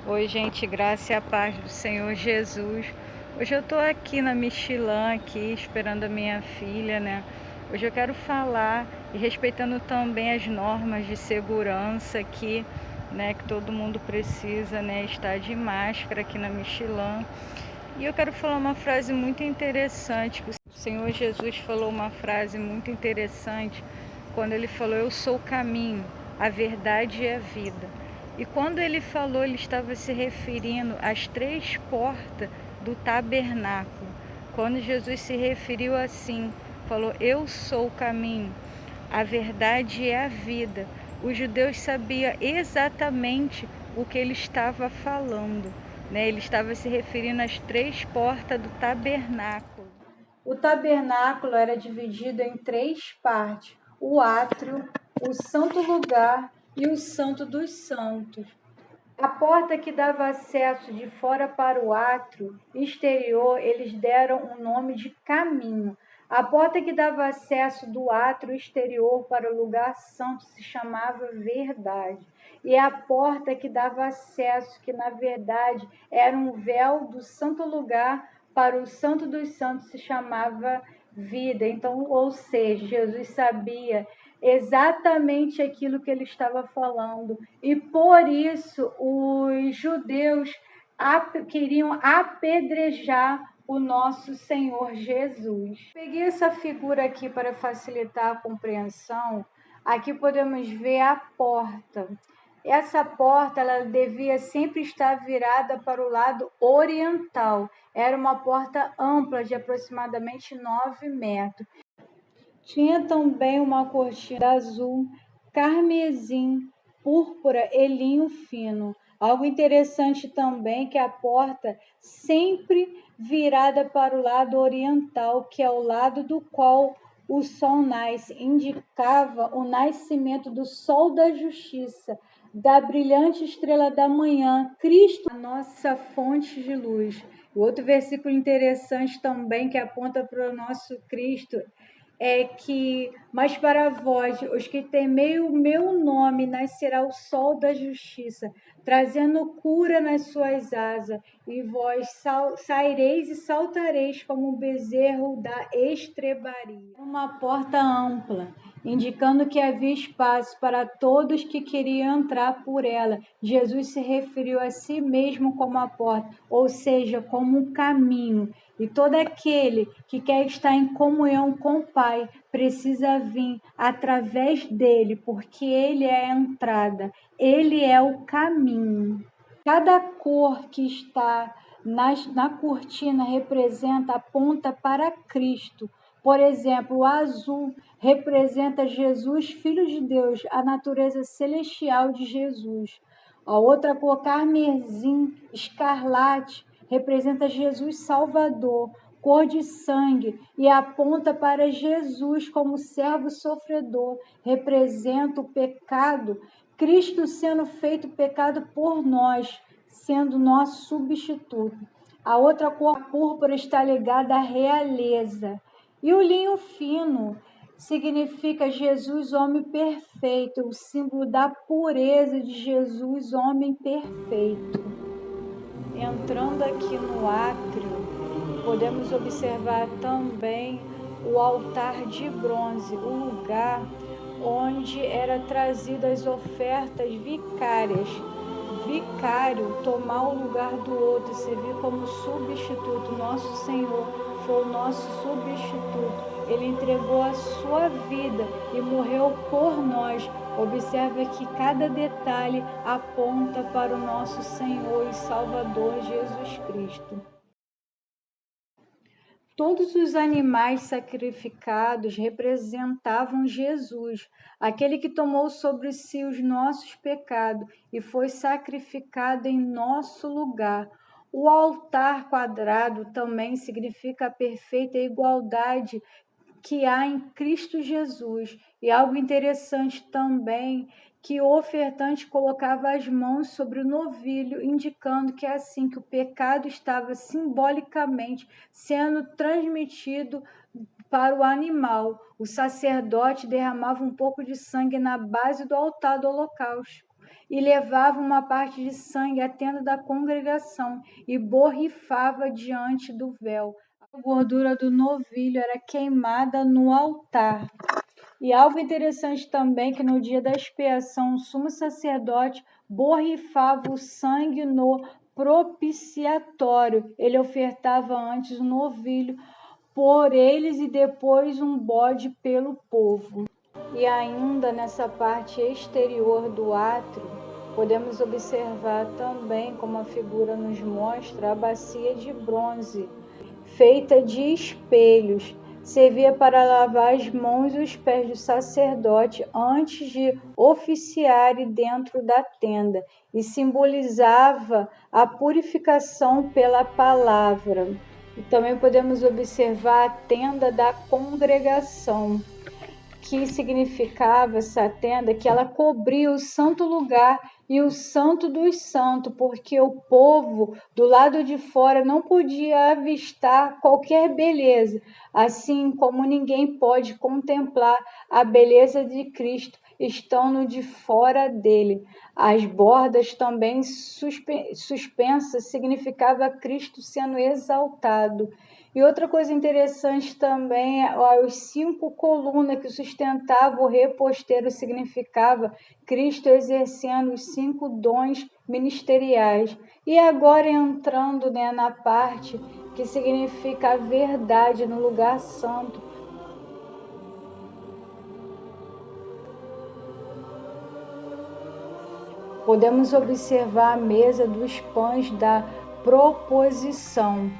Oi, gente, graça e a paz do Senhor Jesus. Hoje eu tô aqui na Michelin, aqui, esperando a minha filha, né? Hoje eu quero falar e respeitando também as normas de segurança aqui, né? Que todo mundo precisa, né? Estar de máscara aqui na Michelin. E eu quero falar uma frase muito interessante, que o Senhor Jesus falou uma frase muito interessante, quando ele falou: eu sou o caminho, a verdade e a vida. E quando ele falou, ele estava se referindo às 3 portas do tabernáculo. Quando Jesus se referiu assim, falou: eu sou o caminho, a verdade e a vida. Os judeus sabiam exatamente o que ele estava falando, né? Ele estava se referindo às 3 portas do tabernáculo. O tabernáculo era dividido em 3 partes: o átrio, o santo lugar e o santo dos santos. A porta que dava acesso de fora para o átrio exterior, eles deram o nome de caminho. A porta que dava acesso do átrio exterior para o lugar santo se chamava verdade. E a porta que dava acesso, que na verdade era um véu do santo lugar para o santo dos santos, se chamava vida. Então, ou seja, Jesus sabia exatamente aquilo que ele estava falando. E por isso os judeus queriam apedrejar o nosso Senhor Jesus. Peguei essa figura aqui para facilitar a compreensão. Aqui podemos ver a porta. Essa porta ela devia sempre estar virada para o lado oriental. Era uma porta ampla de aproximadamente 9 metros. Tinha também uma cortina azul, carmesim, púrpura e linho fino. Algo interessante também que a porta sempre virada para o lado oriental, que é o lado do qual o sol nasce, indicava o nascimento do sol da justiça, da brilhante estrela da manhã, Cristo, a nossa fonte de luz. O outro versículo interessante também que aponta para o nosso Cristo é que, mas para vós, os que temei o meu nome, nascerá o sol da justiça, trazendo cura nas suas asas, e vós saireis e saltareis como um bezerro da estrebaria. Uma porta ampla, indicando que havia espaço para todos que queriam entrar por ela. Jesus se referiu a si mesmo como a porta, ou seja, como um caminho. E todo aquele que quer estar em comunhão com o Pai precisa vir através dele, porque ele é a entrada, ele é o caminho. Cada cor que está na cortina representa, aponta para Cristo. Por exemplo, o azul representa Jesus, Filho de Deus, a natureza celestial de Jesus. A outra cor, carmesim, escarlate, representa Jesus Salvador, cor de sangue, e aponta para Jesus como servo sofredor, representa o pecado, Cristo sendo feito pecado por nós, sendo nosso substituto. A outra cor púrpura está ligada à realeza. E o linho fino significa Jesus, homem perfeito, o símbolo da pureza de Jesus, homem perfeito. Entrando aqui no átrio, podemos observar também o altar de bronze, o lugar onde era trazidas as ofertas vicárias. Vicário, tomar o lugar do outro, servir como substituto. Nosso Senhor foi o nosso substituto. Ele entregou a sua vida e morreu por nós. Observe que cada detalhe aponta para o nosso Senhor e Salvador Jesus Cristo. Todos os animais sacrificados representavam Jesus, aquele que tomou sobre si os nossos pecados e foi sacrificado em nosso lugar. O altar quadrado também significa a perfeita igualdade que há em Cristo Jesus. E algo interessante também, que o ofertante colocava as mãos sobre o novilho, indicando que é assim que o pecado estava simbolicamente sendo transmitido para o animal. O sacerdote derramava um pouco de sangue na base do altar do holocausto. e levava uma parte de sangue à tenda da congregação e borrifava diante do véu. A gordura do novilho era queimada no altar. E algo interessante também que no dia da expiação o sumo sacerdote borrifava o sangue no propiciatório. Ele ofertava antes um novilho por eles e depois um bode pelo povo. E ainda nessa parte exterior do átrio, podemos observar também, como a figura nos mostra, a bacia de bronze, feita de espelhos. Servia para lavar as mãos e os pés do sacerdote antes de oficiarem dentro da tenda e simbolizava a purificação pela palavra. E também podemos observar a tenda da congregação, que significava essa tenda que ela cobria o santo lugar e o santo dos santos, porque o povo do lado de fora não podia avistar qualquer beleza, assim como ninguém pode contemplar a beleza de Cristo estando de fora dele. As bordas também suspensas significava Cristo sendo exaltado. E outra coisa interessante também é os 5 colunas que sustentavam o reposteiro, significava Cristo exercendo os 5 dons ministeriais. E agora entrando, na parte que significa a verdade no lugar santo. Podemos observar a mesa dos pães da proposição.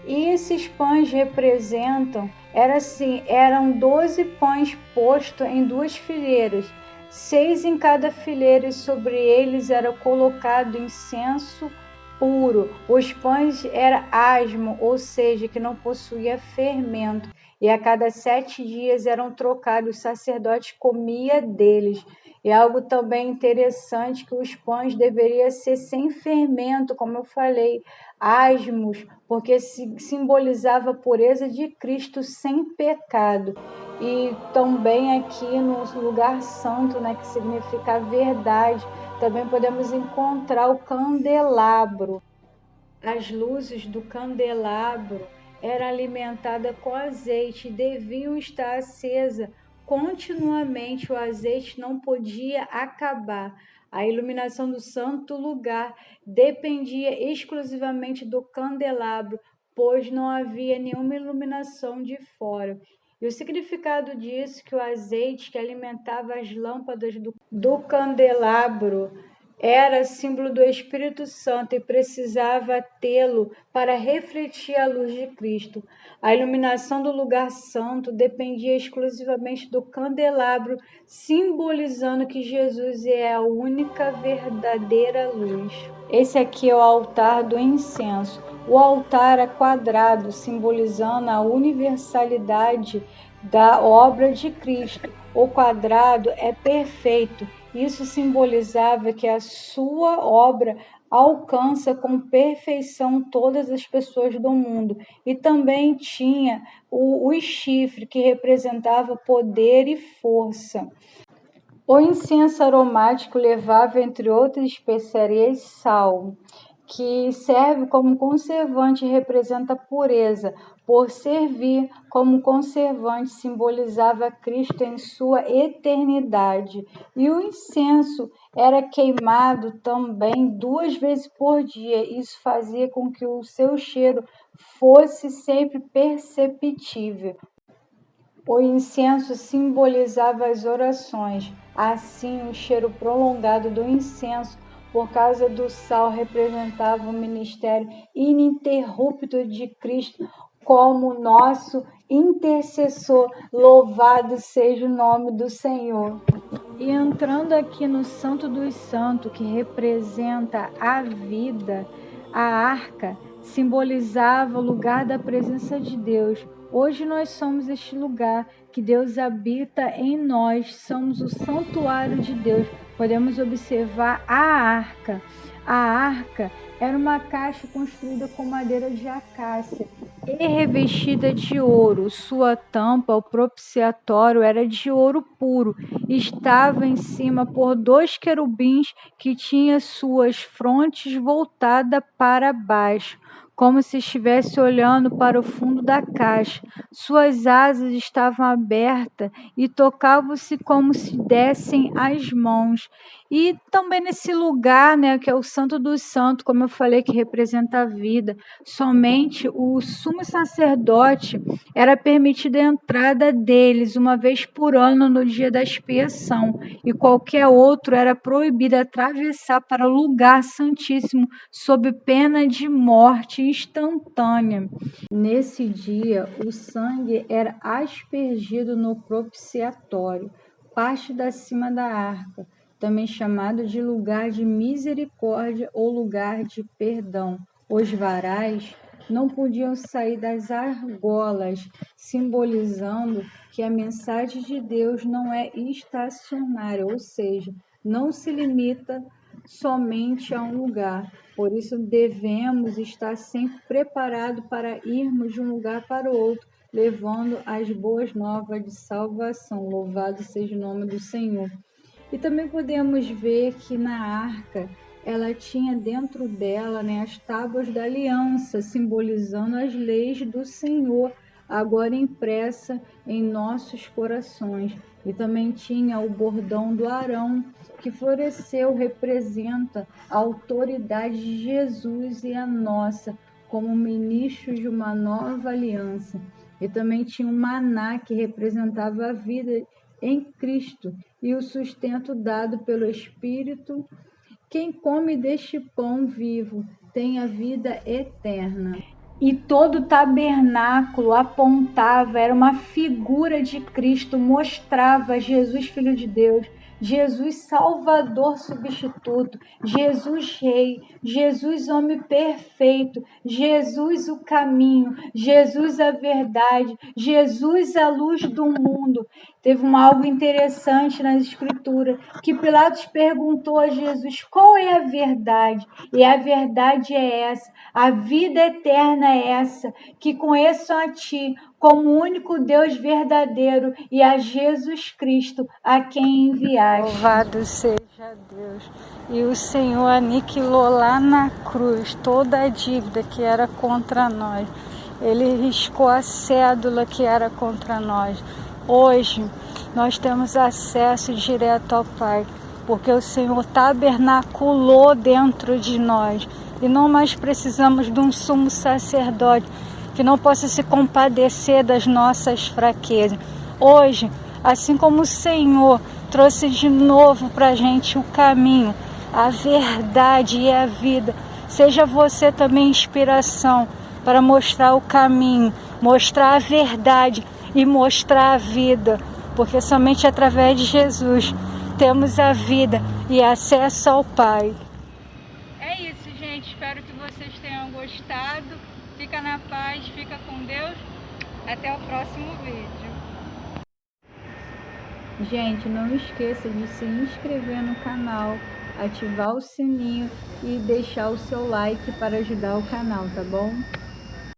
E esses pães representam, eram 12 pães postos em 2 fileiras, 6 em cada fileira, e sobre eles era colocado incenso puro. Os pães eram asmo, ou seja, que não possuía fermento, e a cada 7 dias eram trocados, o sacerdote comia deles. E algo também interessante, que os pães deveriam ser sem fermento, como eu falei, asmos, porque simbolizava a pureza de Cristo sem pecado. E também aqui no lugar santo, que significa a verdade, também podemos encontrar o candelabro. As luzes do candelabro eram alimentadas com azeite e deviam estar acesas continuamente. O azeite não podia acabar. A iluminação do santo lugar dependia exclusivamente do candelabro, pois não havia nenhuma iluminação de fora. E o significado disso, que o azeite que alimentava as lâmpadas do candelabro era símbolo do Espírito Santo e precisava tê-lo para refletir a luz de Cristo. A iluminação do lugar santo dependia exclusivamente do candelabro, simbolizando que Jesus é a única verdadeira luz. Esse aqui é o altar do incenso. O altar é quadrado, simbolizando a universalidade da obra de Cristo. O quadrado é perfeito. Isso simbolizava que a sua obra alcança com perfeição todas as pessoas do mundo. E também tinha o chifre, que representava poder e força. O incenso aromático levava, entre outras especiarias, sal, que serve como conservante e representa pureza. Por servir como conservante, simbolizava Cristo em sua eternidade. E o incenso era queimado também 2 vezes por dia. Isso fazia com que o seu cheiro fosse sempre perceptível. O incenso simbolizava as orações. Assim, o cheiro prolongado do incenso, por causa do sal, representava o ministério ininterrupto de Cristo como nosso intercessor. Louvado seja o nome do Senhor. E entrando aqui no Santo dos Santos, que representa a vida, a arca simbolizava o lugar da presença de Deus. Hoje nós somos este lugar que Deus habita em nós, somos o santuário de Deus. Podemos observar a arca. A arca era uma caixa construída com madeira de acácia e revestida de ouro. Sua tampa, o propiciatório, era de ouro puro. Estava em cima por 2 querubins que tinham suas frontes voltadas para baixo, como se estivesse olhando para o fundo da caixa. Suas asas estavam abertas e tocavam-se como se dessem as mãos. E também nesse lugar, né, que é o Santo dos Santos, como eu falei, que representa a vida, somente o sumo sacerdote era permitida a entrada deles uma vez por ano no dia da expiação, e qualquer outro era proibido atravessar para o lugar santíssimo sob pena de morte instantânea. Nesse dia, o sangue era aspergido no propiciatório, parte da cima da arca, também chamado de lugar de misericórdia ou lugar de perdão. Os varais não podiam sair das argolas, simbolizando que a mensagem de Deus não é estacionária, ou seja, não se limita somente a um lugar. Por isso devemos estar sempre preparados para irmos de um lugar para o outro, levando as boas novas de salvação. Louvado seja o nome do Senhor. E também podemos ver que na arca ela tinha dentro dela, né, as tábuas da aliança, simbolizando as leis do Senhor, agora impressa em nossos corações. E também tinha o bordão do Arão, que floresceu, representa a autoridade de Jesus e a nossa, como ministros de uma nova aliança. E também tinha o maná, que representava a vida em Cristo e o sustento dado pelo Espírito. Quem come deste pão vivo tem a vida eterna. E todo o tabernáculo apontava, era uma figura de Cristo, mostrava Jesus, Filho de Deus, Jesus Salvador substituto, Jesus Rei, Jesus Homem perfeito, Jesus o caminho, Jesus a verdade, Jesus a luz do mundo. Teve algo interessante nas Escrituras, que Pilatos perguntou a Jesus qual é a verdade, e a verdade é essa, a vida eterna é essa, que conheçam a Ti como o único Deus verdadeiro e a Jesus Cristo, a quem enviaste. Louvado seja Deus. E o Senhor aniquilou lá na cruz toda a dívida que era contra nós. Ele riscou a cédula que era contra nós. Hoje nós temos acesso direto ao Pai, porque o Senhor tabernaculou dentro de nós. E não mais precisamos de um sumo sacerdote que não possa se compadecer das nossas fraquezas. Hoje, assim como o Senhor trouxe de novo para a gente o caminho, a verdade e a vida, seja você também inspiração para mostrar o caminho, mostrar a verdade e mostrar a vida, porque somente através de Jesus temos a vida e acesso ao Pai. É isso, gente. Espero que vocês tenham gostado. Fica na paz, fica com Deus. Até o próximo vídeo. Gente, não esqueça de se inscrever no canal, ativar o sininho e deixar o seu like para ajudar o canal, tá bom?